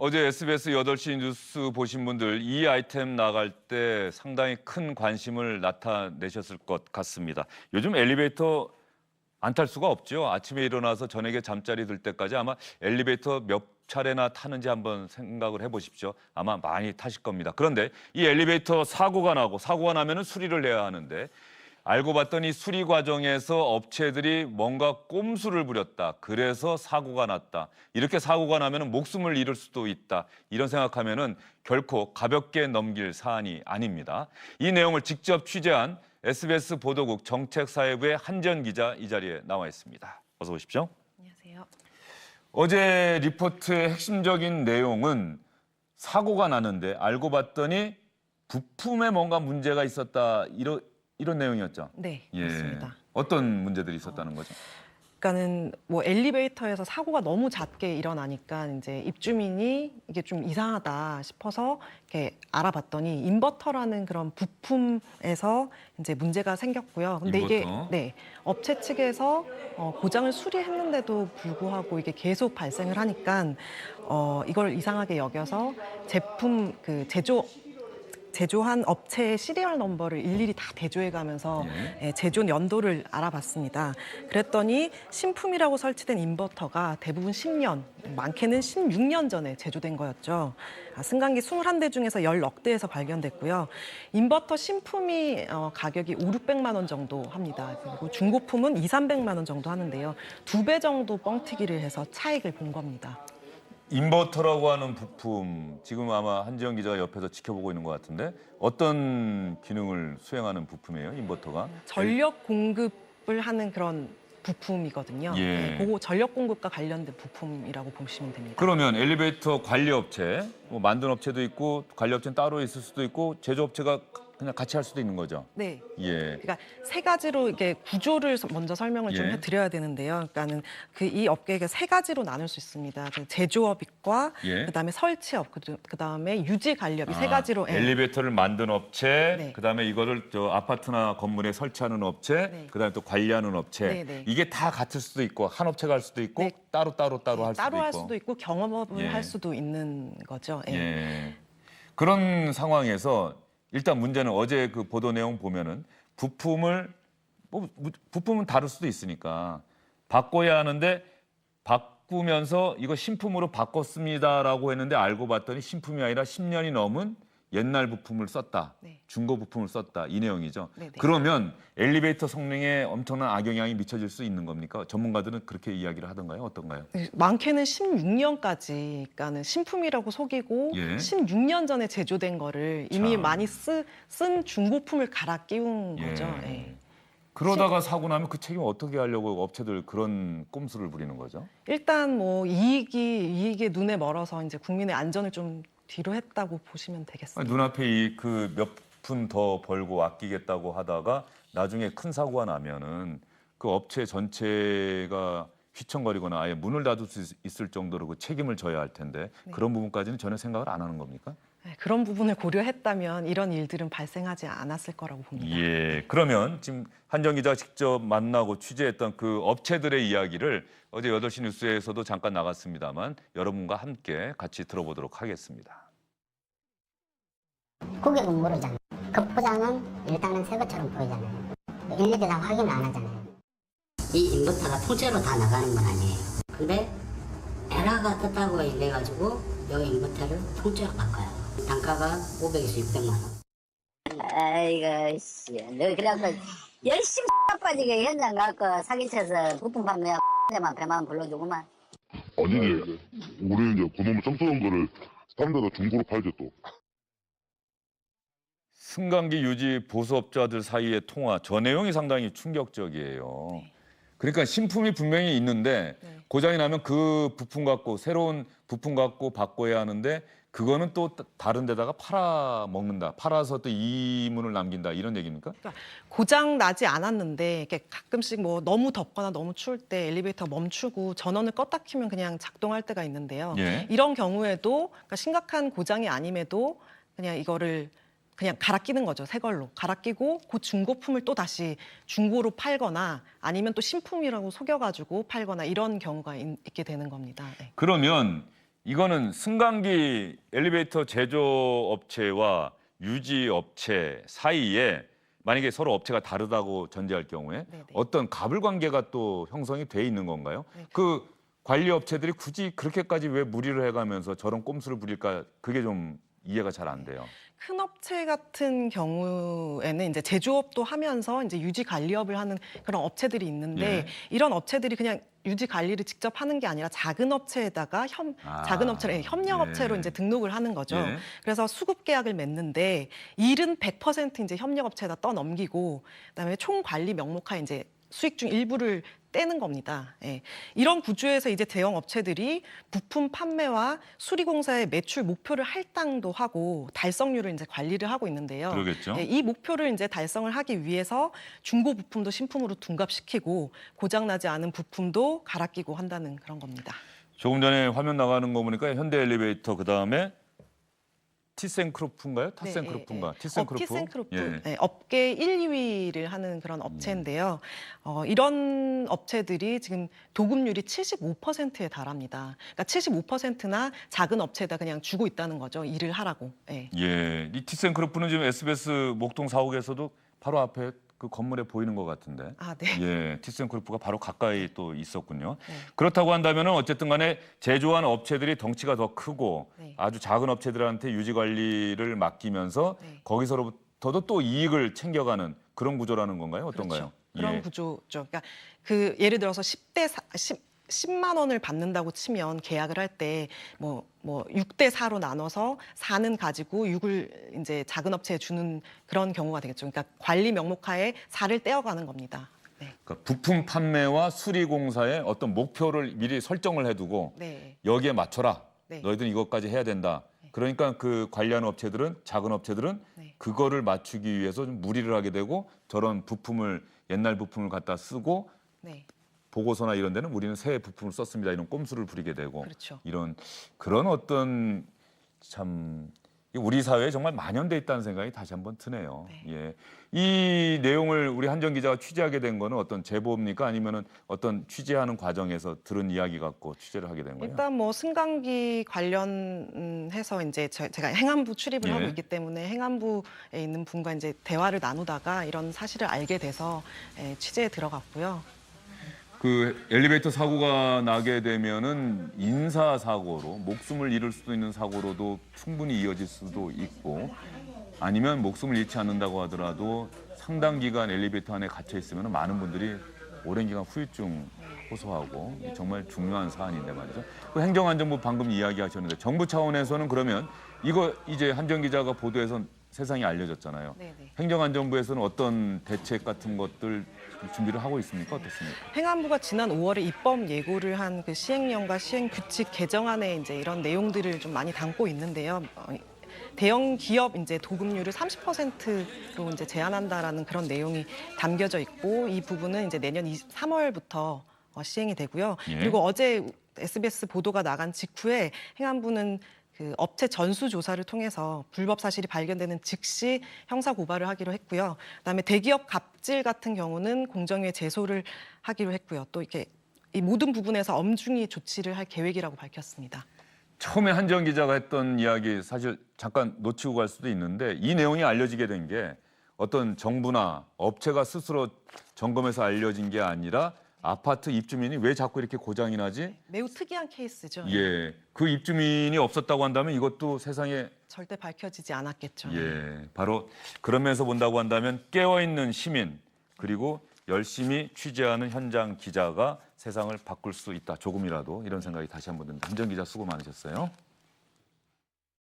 어제 SBS 8시 뉴스 보신 분들 이 아이템 나갈 때 상당히 큰 관심을 나타내셨을 것 같습니다. 요즘 엘리베이터 안 탈 수가 없죠. 아침에 일어나서 저녁에 잠자리 들 때까지 아마 엘리베이터 몇 차례나 타는지 한번 생각을 해보십시오. 아마 많이 타실 겁니다. 그런데 이 엘리베이터 사고가 나면은 수리를 해야 하는데 알고 봤더니 수리 과정에서 업체들이 뭔가 꼼수를 부렸다. 그래서 사고가 났다. 이렇게 사고가 나면 목숨을 잃을 수도 있다. 이런 생각하면은 결코 가볍게 넘길 사안이 아닙니다. 이 내용을 직접 취재한 SBS 보도국 정책사회부의 한지연 기자 이 자리에 나와 있습니다. 어서 오십시오. 안녕하세요. 어제 리포트의 핵심적인 내용은 사고가 나는데 알고 봤더니 부품에 뭔가 문제가 있었다. 이런 내용이었죠? 네, 예. 맞습니다. 어떤 문제들이 있었다는 거죠? 그러니까는 뭐 엘리베이터에서 사고가 너무 잦게 일어나니까 이제 입주민이 이게 좀 이상하다 싶어서 이렇게 알아봤더니 인버터라는 그런 부품에서 이제 문제가 생겼고요. 근데 이게 인버터? 업체 측에서 고장을 수리했는데도 불구하고 이게 계속 발생을 하니까 이걸 이상하게 여겨서 제품 그 제조한 업체의 시리얼 넘버를 일일이 다 대조해가면서 제조 연도를 알아봤습니다. 그랬더니 신품이라고 설치된 인버터가 대부분 10년, 많게는 16년 전에 제조된 거였죠. 승강기 21대 중에서 10억 대에서 발견됐고요. 인버터 신품이 가격이 500~600만 원 정도 합니다. 그리고 중고품은 200~300만 원 정도 하는데요. 2배 정도 뻥튀기를 해서 차익을 본 겁니다. 인버터라고 하는 부품, 지금 아마 한지연 기자가 옆에서 지켜보고 있는 것 같은데 어떤 기능을 수행하는 부품이에요, 인버터가? 전력 공급을 하는 그런 부품이거든요. 예. 네, 그거 전력 공급과 관련된 부품이라고 보시면 됩니다. 그러면 엘리베이터 관리업체, 뭐 만든 업체도 있고 관리업체는 따로 있을 수도 있고 제조업체가 그냥 같이 할 수도 있는 거죠? 네. 예. 그러니까 세 가지로 이게 구조를 먼저 설명을 좀 예. 해드려야 되는데요. 그러니까는 이 업계가 세 가지로 나눌 수 있습니다. 제조업과 예. 그다음에 설치업, 그다음에 유지 관리업 이 세 가지로. 엘리베이터를 만든 업체, 네. 그다음에 이거를 저 아파트나 건물에 설치하는 업체, 네. 그다음에 또 관리하는 업체. 네, 네. 이게 다 같을 수도 있고 한 업체가 할 수도 있고 네. 따로 할 수도 따로 있고. 할 수도 있고 경험업을 예. 할 수도 있는 거죠. 예. 예. 그런 상황에서 일단 문제는 어제 그 보도 내용 보면은 부품은 다를 수도 있으니까 바꿔야 하는데 바꾸면서 이거 신품으로 바꿨습니다라고 했는데 알고 봤더니 신품이 아니라 10년이 넘은 옛날 부품을 썼다. 네. 중고 부품을 썼다. 이 내용이죠. 네네. 그러면 엘리베이터 성능에 엄청난 악영향이 미쳐질 수 있는 겁니까? 전문가들은 그렇게 이야기를 하던가요? 어떤가요? 많게는 16년까지, 그러니까는 신품이라고 속이고 예. 16년 전에 제조된 거를 이미 참. 많이 쓴 중고품을 갈아 끼운 거죠. 예. 예. 그러다가 사고 나면 그 책임을 어떻게 하려고 업체들 그런 꼼수를 부리는 거죠? 일단 뭐 이익이 눈에 멀어서 이제 국민의 안전을 좀 뒤로 했다고 보시면 되겠습니다. 눈앞에 이 그 몇 푼 더 벌고 아끼겠다고 하다가 나중에 큰 사고가 나면은 그 업체 전체가 휘청거리거나 아예 문을 닫을 수 있을 정도로 그 책임을 져야 할 텐데 그런 부분까지는 전혀 생각을 안 하는 겁니까? 네, 그런 부분을 고려했다면 이런 일들은 발생하지 않았을 거라고 봅니다. 예. 그러면 지금 한정 기자가 직접 만나고 취재했던 그 업체들의 이야기를 어제 8시 뉴스에서도 잠깐 나갔습니다만 여러분과 함께 같이 들어보도록 하겠습니다. 고객은 모르잖아요. 겉포장은 일단은 새 것처럼 보이잖아요. 일일이 다 확인 안 하잖아요. 이 인버터가 통째로 다 나가는 건 아니에요. 근데 에러가 떴다고 이래가지고 여기 인버터를 통째로 바꿔요. 단가가 500에서 600만 원. 아이고 씨, 너 그래서 열심히 빠지게 현장 가고 사기쳐서 부품 판매 만 배만 불러주고만. 아니지. 우리 이제 그놈을 sam쏘는 거를 다른 데다 중고로 팔지 또. 승강기 유지 보수업자들 사이의 통화, 저 내용이 상당히 충격적이에요. 그러니까 신품이 분명히 있는데 고장이 나면 그 부품 갖고 새로운 부품 갖고 바꿔야 하는데 그거는 또 다른 데다가 팔아먹는다. 팔아서 또 이문을 남긴다. 이런 얘기입니까? 그러니까 고장 나지 않았는데 이렇게 가끔씩 뭐 너무 덥거나 너무 추울 때 엘리베이터 멈추고 전원을 껐다 키면 그냥 작동할 때가 있는데요. 예. 이런 경우에도 그러니까 심각한 고장이 아님에도 그냥 이거를 그냥 갈아 끼는 거죠. 새 걸로 갈아 끼고 그 중고품을 또 다시 중고로 팔거나 아니면 또 신품이라고 속여가지고 팔거나 이런 경우가 있게 되는 겁니다. 네. 그러면 이거는 승강기 엘리베이터 제조업체와 유지업체 사이에 만약에 서로 업체가 다르다고 전제할 경우에 네네. 어떤 갑을 관계가 또 형성이 돼 있는 건가요? 네. 그 관리 업체들이 굳이 그렇게까지 왜 무리를 해가면서 저런 꼼수를 부릴까? 그게 좀 이해가 잘 안 돼요. 큰 업체 같은 경우에는 이제 제조업도 하면서 이제 유지 관리업을 하는 그런 업체들이 있는데 예. 이런 업체들이 그냥 유지 관리를 직접 하는 게 아니라 작은 업체에다가 작은 업체를 협력 업체로 예. 이제 등록을 하는 거죠. 예. 그래서 수급 계약을 맺는데 일은 100% 이제 협력 업체에다 떠넘기고 그다음에 총 관리 명목하에 이제 수익 중 일부를 떼는 겁니다. 예. 이런 구조에서 이제 대형 업체들이 부품 판매와 수리공사의 매출 목표를 할당도 하고 달성률을 이제 관리를 하고 있는데요. 그러겠죠. 예, 이 목표를 이제 달성을 하기 위해서 중고 부품도 신품으로 둔갑시키고 고장나지 않은 부품도 갈아 끼고 한다는 그런 겁니다. 조금 전에 화면 나가는 거 보니까 현대 엘리베이터 그다음에 티센크루프인가요? 타센크루프인가? 티센크루프. 티센크루프. 예. 네, 업계 1, 2위를 하는 그런 업체인데요. 이런 업체들이 지금 도급률이 75%에 달합니다. 그러니까 75%나 작은 업체에다 그냥 주고 있다는 거죠. 일을 하라고. 예. 예, 이 티센크루프는 지금 SBS 목동 사옥에서도 바로 앞에 그 건물에 보이는 것 같은데. 아, 네. 예, 티센크루프가 바로 가까이 또 있었군요. 네. 그렇다고 한다면은 어쨌든 간에 제조하는 업체들이 덩치가 더 크고 네. 아주 작은 업체들한테 유지 관리를 맡기면서 네. 거기서부터도 또 이익을 챙겨가는 그런 구조라는 건가요? 어떤가요? 그렇죠. 그런 예. 구조죠. 그러니까 그 예를 들어서 10만 원을 받는다고 치면 계약을 할 때 뭐 6대 4로 나눠서 4는 가지고 6을 이제 작은 업체에 주는 그런 경우가 되겠죠. 그러니까 관리 명목하에 4를 떼어가는 겁니다. 네. 그러니까 부품 판매와 수리 공사의 어떤 목표를 미리 설정을 해두고 네. 여기에 맞춰라. 네. 너희들은 이것까지 해야 된다. 그러니까 그 관리하는 업체들은 작은 업체들은 네. 그거를 맞추기 위해서 좀 무리를 하게 되고 저런 부품을 옛날 부품을 갖다 쓰고 네. 보고서나 이런 데는 우리는 새 부품을 썼습니다. 이런 꼼수를 부리게 되고 그렇죠. 이런 그런 어떤 참 우리 사회에 정말 만연돼 있다는 생각이 다시 한번 드네요. 네. 예. 이 내용을 우리 한정 기자가 취재하게 된 거는 어떤 제보입니까? 아니면은 어떤 취재하는 과정에서 들은 이야기 갖고 취재를 하게 된 거예요? 일단 뭐 승강기 관련해서 이제 제가 행안부 출입을 예. 하고 있기 때문에 행안부에 있는 분과 이제 대화를 나누다가 이런 사실을 알게 돼서 취재에 들어갔고요. 그 엘리베이터 사고가 나게 되면은 인사 사고로 목숨을 잃을 수도 있는 사고로도 충분히 이어질 수도 있고 아니면 목숨을 잃지 않는다고 하더라도 상당 기간 엘리베이터 안에 갇혀 있으면 많은 분들이 오랜 기간 후유증 호소하고 정말 중요한 사안인데 말이죠. 그 행정안전부 방금 이야기하셨는데 정부 차원에서는 그러면 이거 이제 한정 기자가 보도해서 세상에 알려졌잖아요. 네네. 행정안전부에서는 어떤 대책 같은 것들 준비를 하고 있습니까? 어떻습니까? 행안부가 지난 5월에 입법 예고를 한 그 시행령과 시행 규칙 개정안에 이제 이런 내용들을 좀 많이 담고 있는데요. 대형 기업 이제 도급률을 30%로 이제 제한한다라는 그런 내용이 담겨져 있고 이 부분은 이제 내년 3월부터 시행이 되고요. 예. 그리고 어제 SBS 보도가 나간 직후에 행안부는 그 업체 전수 조사를 통해서 불법 사실이 발견되는 즉시 형사 고발을 하기로 했고요. 그다음에 대기업 갑질 같은 경우는 공정위에 제소를 하기로 했고요. 또 이렇게 이 모든 부분에서 엄중히 조치를 할 계획이라고 밝혔습니다. 처음에 한정 기자가 했던 이야기 사실 잠깐 놓치고 갈 수도 있는데 이 내용이 알려지게 된 게 어떤 정부나 업체가 스스로 점검해서 알려진 게 아니라 아파트 입주민이 왜 자꾸 이렇게 고장이 나지? 매우 특이한 케이스죠. 예, 그 입주민이 없었다고 한다면 이것도 세상에 절대 밝혀지지 않았겠죠. 예, 바로 그런 면에서 본다고 한다면 깨어있는 시민 그리고 열심히 취재하는 현장 기자가 세상을 바꿀 수 있다. 조금이라도 이런 생각이 다시 한번 듭니다. 한정 기자 수고 많으셨어요.